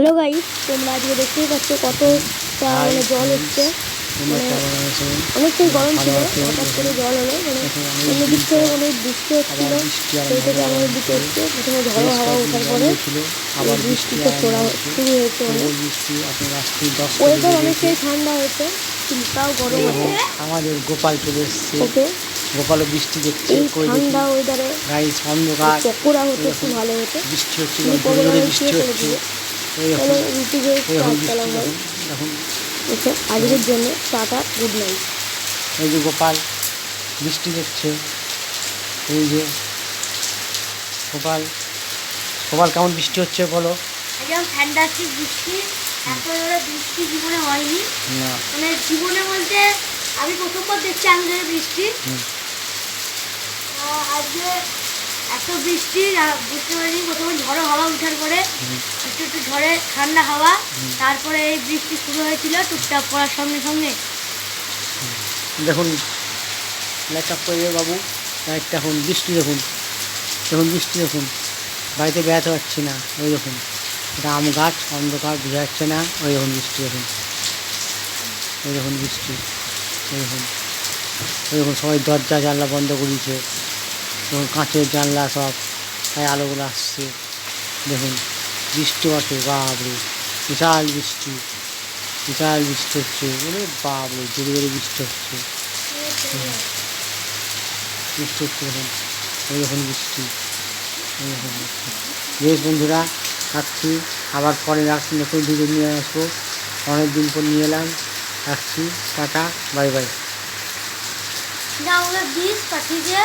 Hello guys, তোমরা আজকে দেখতেই পাচ্ছ কতটা মানে জল হচ্ছে। অনেকটাই গরম ছিল, হঠাৎ করে জল হলো। অন্যদিক থেকে অনেক বৃষ্টি হচ্ছিল, সেই থেকে আমাদের দিকে হচ্ছে। প্রথমে ঝড়ো হাওয়া ওঠার পরে বৃষ্টিটা পড়া শুরু হয়েছে। ওয়েদার অনেকটাই ঠান্ডা হয়েছে, কিন্তু তাও গরম আছে। আমাদের গোপাল চলে এসছে, গোপালও বৃষ্টি দেখছে। ঠান্ডা ওয়েদারে অন্ধকার পকোড়া হতো, খুব ভালো হতো। বৃষ্টি হচ্ছে, জোরে জোরে বৃষ্টি হচ্ছে। আজকের জন্য টাটা, গুড নাইট। এই যে গোপাল বৃষ্টি দেখছে, এই যে গোপাল গোপাল কেমন বৃষ্টি হচ্ছে বলো? একদম ফ্যান্টাস্টিক বৃষ্টি, এত জোরে বৃষ্টি জীবনে হয়নি। না মানে জীবনে বলতে আমি প্রথমবার দেখছি এত জোরে বৃষ্টি। আজকে এত বৃষ্টি বুঝতে পারিনি। প্রথমে ঝড়ো হাওয়া উঠার পরে একটু একটু ঝড়ে ঠান্ডা হাওয়া, তারপরে এই বৃষ্টি শুরু হয়েছিল টুকটাক পড়ার সঙ্গে সঙ্গে। দেখুন লাইটটা করে বাবু, লাইটটা এখন বৃষ্টি দেখুন, দেখুন বৃষ্টি দেখুন, বাড়িতে বেড়াতে পারছি না। ওই দেখুন এটা আম গাছ, অন্ধকার বোঝা যাচ্ছে না। ওই দেখুন বৃষ্টি দেখুন, ওই দেখুন বৃষ্টি, ওই দেখুন, ওই দেখুন সবাই দরজা জানলা বন্ধ করেছে। দেখুন কাঁচের জানলা সব, তাই আলোগুলো আসছে। দেখুন বৃষ্টি আছে, বাপরে বিশাল বৃষ্টি, বিশাল বৃষ্টি হচ্ছে। ওরে বাপরে জোরে জোরে বৃষ্টি হচ্ছে, বৃষ্টি হচ্ছে। দেখুন ওই দেখুন বৃষ্টি, ওই দেখুন বৃষ্টি। বেশ বন্ধুরা, রাখছি, আবার পরে রাখছি, নতুন ভিডিও নিয়ে আসবো। অনেক দিন পর নিয়ে এলাম, রাখছি, টাটা, বাই বাই। পাঠিয়ে